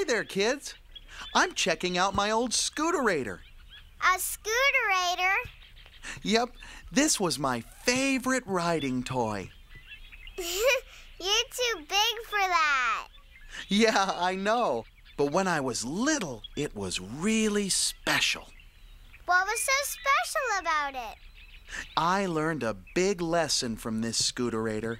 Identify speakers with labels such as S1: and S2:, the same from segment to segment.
S1: there, kids. I'm checking out my old scooterator.
S2: A scooterator?
S1: Yep, this was my favorite riding toy.
S2: You're too big for that.
S1: Yeah, I know. But when I was little, it was really special.
S2: What was so special about it?
S1: I learned a big lesson from this scooterator.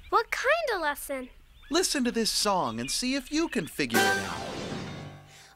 S3: What kind of lesson?
S1: Listen to this song and see if you can figure it out.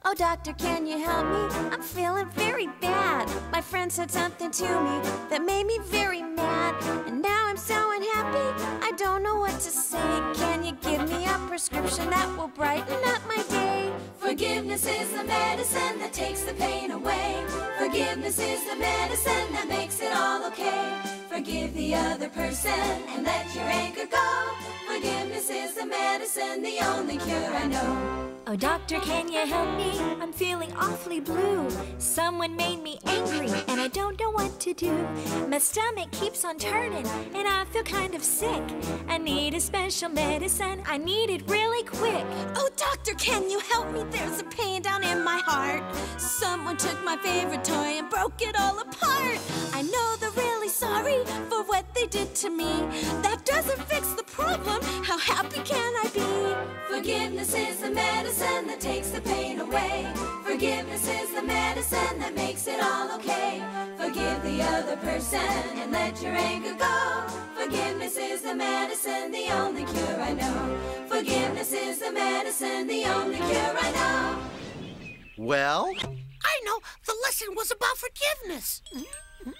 S4: Oh, doctor, can you help me? I'm feeling very bad. My friend said something to me that made me very mad. And now I'm so unhappy, I don't know what to say. Can you give me a prescription that will brighten up my day? Forgiveness is the medicine that takes the pain away. Forgiveness is the medicine that makes it all okay. Forgive the other person and let your anger go. Forgiveness is the medicine, the only cure I know. Oh, doctor, can you help me? I'm feeling awfully blue. Someone made me angry and I don't know what to do. My stomach keeps on turning and I feel kind of sick. I need a special medicine, I need it really quick. Oh, doctor, can you help me? There's a pain down in my heart. Someone took my favorite toy and broke it all apart. I know they're really sorry for what they did to me. That doesn't fix the problem. How happy can I be? Forgiveness is the medicine that takes the pain away. Forgiveness is the medicine that makes it all okay. Forgive the other person and let your anger go. Forgiveness is the medicine, the only cure I know. Forgiveness is the medicine, the only cure I know.
S1: Well?
S5: I know, the lesson was about forgiveness.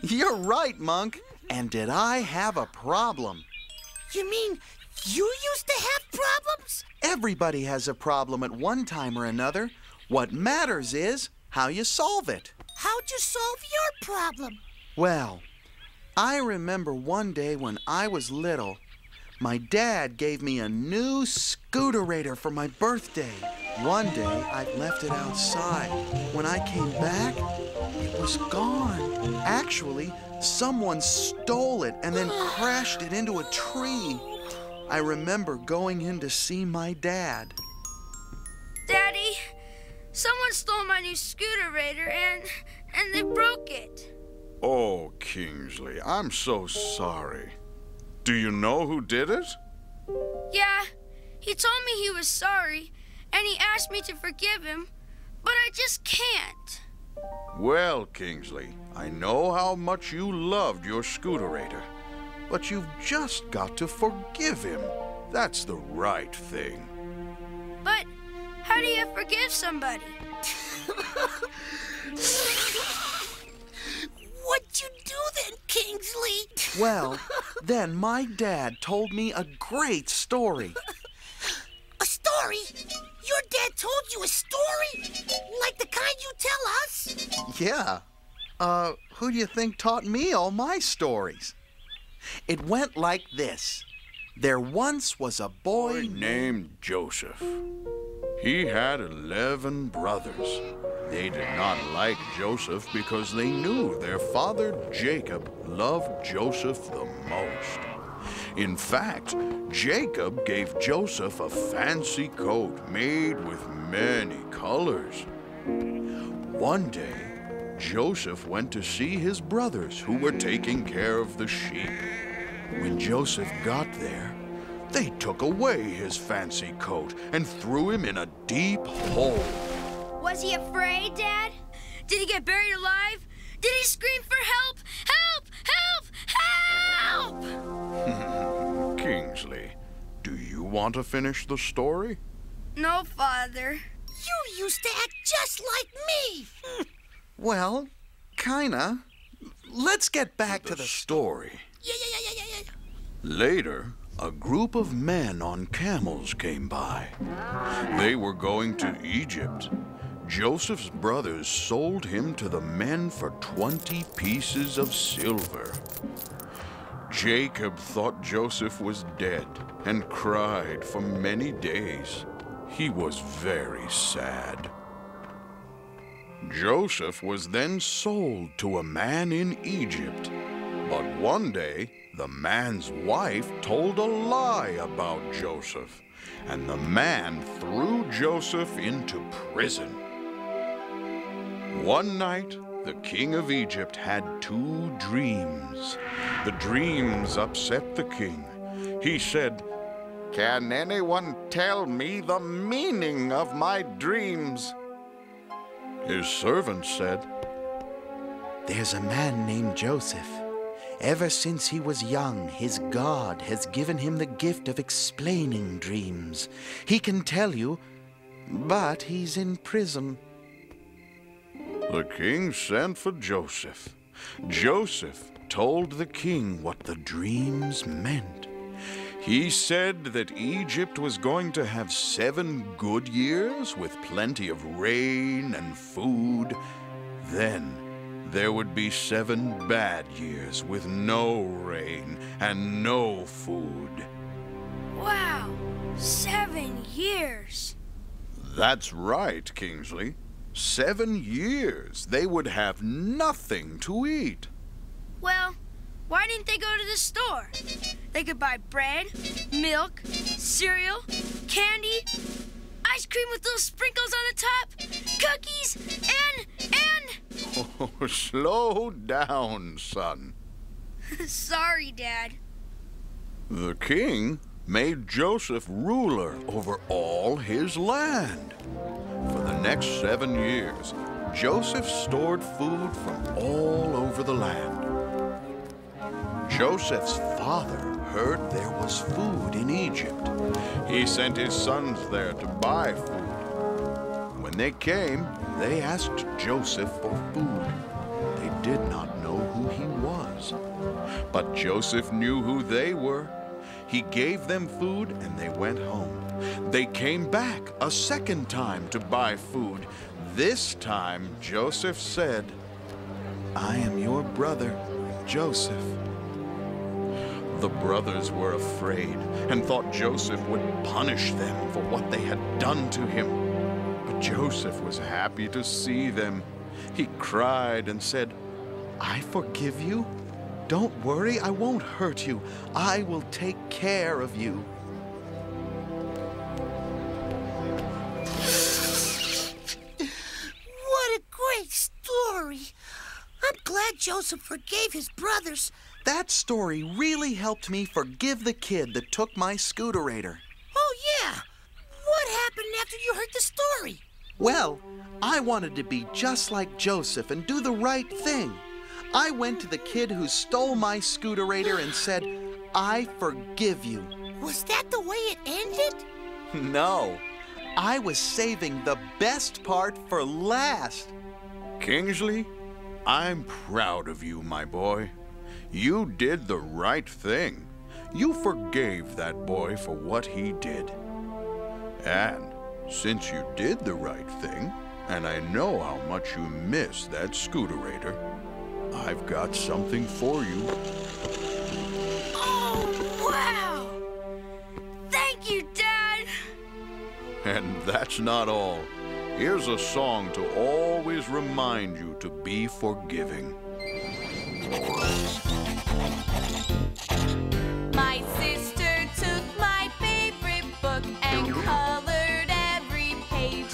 S1: You're right, Monk. And did I have a problem?
S5: You mean you used to have problems?
S1: Everybody has a problem at one time or another. What matters is how you solve it.
S5: How'd you solve your problem?
S1: Well, I remember one day when I was little, my dad gave me a new scooterator for my birthday. One day, I'd left it outside. When I came back, it was gone. Actually, someone stole it and then crashed it into a tree. I remember going in to see my dad.
S6: Daddy, someone stole my new scooterator and they broke it.
S7: Oh, Kingsley, I'm so sorry. Do you know who did it?
S6: Yeah, he told me he was sorry, and he asked me to forgive him, but I just can't.
S7: Well, Kingsley, I know how much you loved your scooterator, but you've just got to forgive him. That's the right thing.
S6: But how do you forgive somebody?
S5: What'd you do then, Kingsley?
S1: Well, then my dad told me a great story.
S5: A story? Your dad told you a story? Like the kind you tell us?
S1: Yeah. Who do you think taught me all my stories? It went like this. There once was a boy
S7: named Joseph. He had 11 brothers. They did not like Joseph because they knew their father Jacob loved Joseph the most. In fact, Jacob gave Joseph a fancy coat made with many colors. One day, Joseph went to see his brothers who were taking care of the sheep. When Joseph got there, they took away his fancy coat and threw him in a deep hole.
S6: Was he afraid, Dad? Did he get buried alive? Did he scream for help? Help! Help! Help!
S7: Kingsley, do you want to finish the story?
S6: No, Father.
S5: You used to act just like me.
S1: Well, kinda. Let's get back to the
S7: story.
S5: Yeah.
S7: Later, a group of men on camels came by. They were going to Egypt. Joseph's brothers sold him to the men for 20 pieces of silver. Jacob thought Joseph was dead and cried for many days. He was very sad. Joseph was then sold to a man in Egypt. But one day, the man's wife told a lie about Joseph. and the man threw Joseph into prison. One night, the king of Egypt had two dreams. The dreams upset the king. He said, "Can anyone tell me the meaning of my dreams?" His servant said,
S1: There's a man named Joseph. Ever since he was young, his God has given him the gift of explaining dreams. He can tell you, but he's in prison.
S7: The king sent for Joseph. Joseph told the king what the dreams meant. He said that Egypt was going to have 7 good years with plenty of rain and food. Then there would be 7 bad years with no rain and no food.
S6: Wow, 7 years.
S7: That's right, Kingsley. 7 years they would have nothing to eat.
S6: Well, why didn't they go to the store? They could buy bread, milk, cereal, candy, ice cream with little sprinkles on the top, cookies, and...
S7: Oh, slow down, son.
S6: Sorry, Dad.
S7: The king made Joseph ruler over all his land. For the next 7 years, Joseph stored food from all over the land. Joseph's father heard there was food in Egypt. He sent his sons there to buy food. When they came, they asked Joseph for food. They did not know who he was. But Joseph knew who they were. He gave them food and they went home. They came back a second time to buy food. This time, Joseph said,
S1: I am your brother, Joseph.
S7: The brothers were afraid and thought Joseph would punish them for what they had done to him. But Joseph was happy to see them. He cried and said,
S1: I forgive you. Don't worry, I won't hurt you. I will take care of you.
S5: What a great story. I'm glad Joseph forgave his brothers.
S1: That story really helped me forgive the kid that took my scooterator.
S5: Oh, yeah. What happened after you heard the story?
S1: Well, I wanted to be just like Joseph and do the right thing. I went to the kid who stole my scooterator and said, I forgive you.
S5: Was that the way it ended?
S1: No, I was saving the best part for last.
S7: Kingsley, I'm proud of you, my boy. You did the right thing. You forgave that boy for what he did. And since you did the right thing, and I know how much you miss that scooterator, I've got something for you.
S6: Oh, wow! Thank you, Dad!
S7: And that's not all. Here's a song to always remind you to be forgiving.
S4: My sister took my favorite book and colored every page.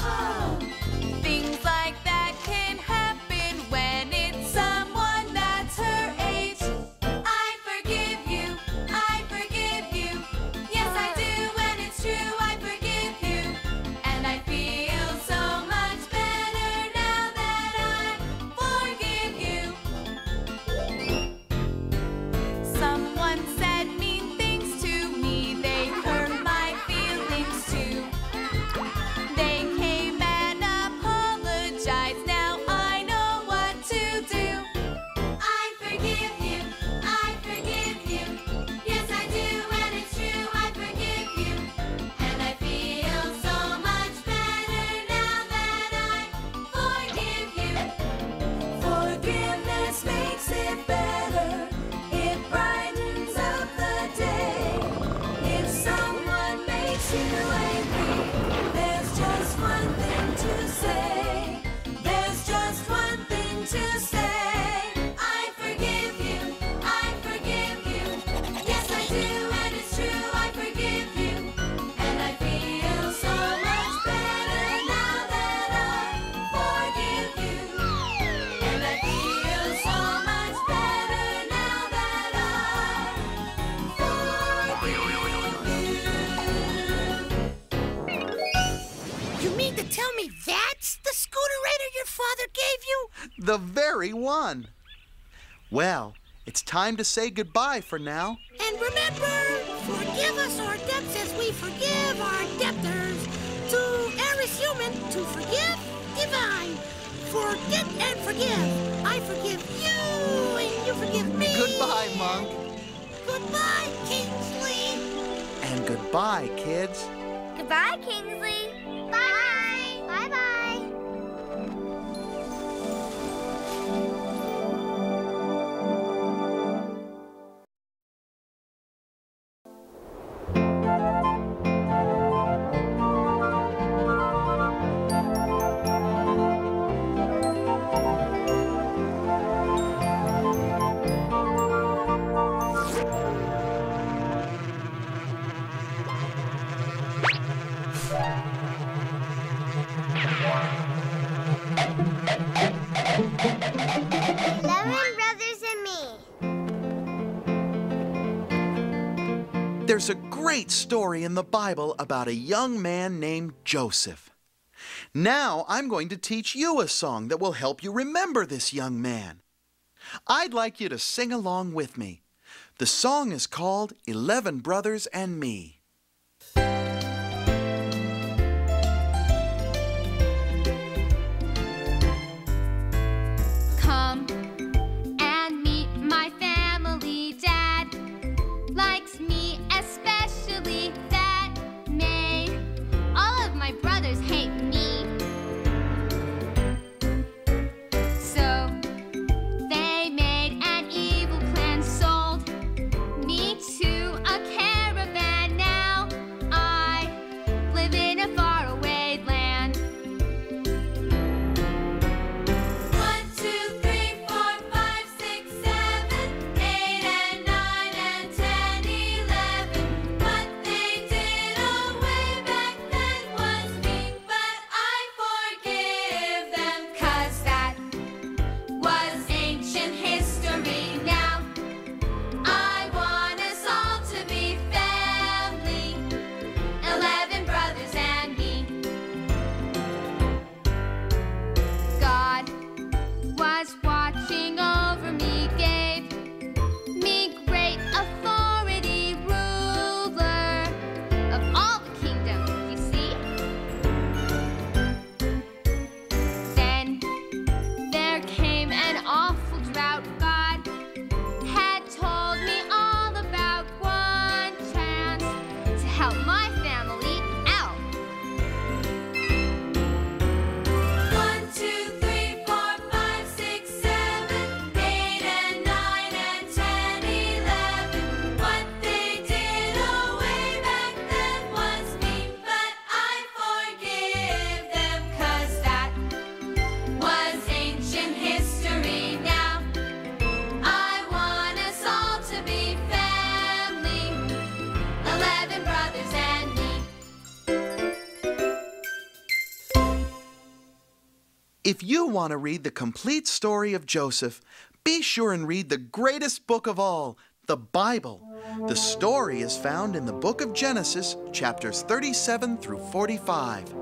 S4: Things like that can happen when it's someone that's her age. I forgive you, yes I do, and it's true, I forgive you. And I feel so much better now that I forgive you. Someone said mean things to
S1: The very one. Well, it's time to say goodbye for now.
S5: And remember, forgive us our debts as we forgive our debtors. To err is human, to forgive, divine. Forget and forgive. I forgive you, and you forgive me.
S1: Goodbye, Monk.
S5: Goodbye, Kingsley.
S1: And goodbye, kids.
S2: Goodbye, Kingsley. Bye. Bye-bye.
S1: There's a great story in the Bible about a young man named Joseph. Now I'm going to teach you a song that will help you remember this young man. I'd like you to sing along with me. The song is called 11 Brothers and Me.
S4: Come and meet my family. Dad likes me especially. That made all of my brothers hate me. So they made an evil plan, sold me to a caravan. Now I live in a faraway land. 1, 2, 3, 4, 5, 6, 7, 8, and 9, and 10, 11. What they did away back then was mean, but I forgive them, 'cause that was ancient history. Now I want us all to be family, 11 brothers and me. God was watching over me, gave me great authority, ruler of all the kingdom, you see. Then there came an awful drought. God had told me all about one chance to help my family out. 1, 2, 3, 4, 5, 6, 7, 8, and 9, and 10, 11. What they did away back then was mean, but I forgive them, 'cause that was ancient history. Now I want us all to be family, 11 brothers and me.
S1: If you want to read the complete story of Joseph, be sure and read the greatest book of all, the Bible. The story is found in the book of Genesis, chapters 37 through 45.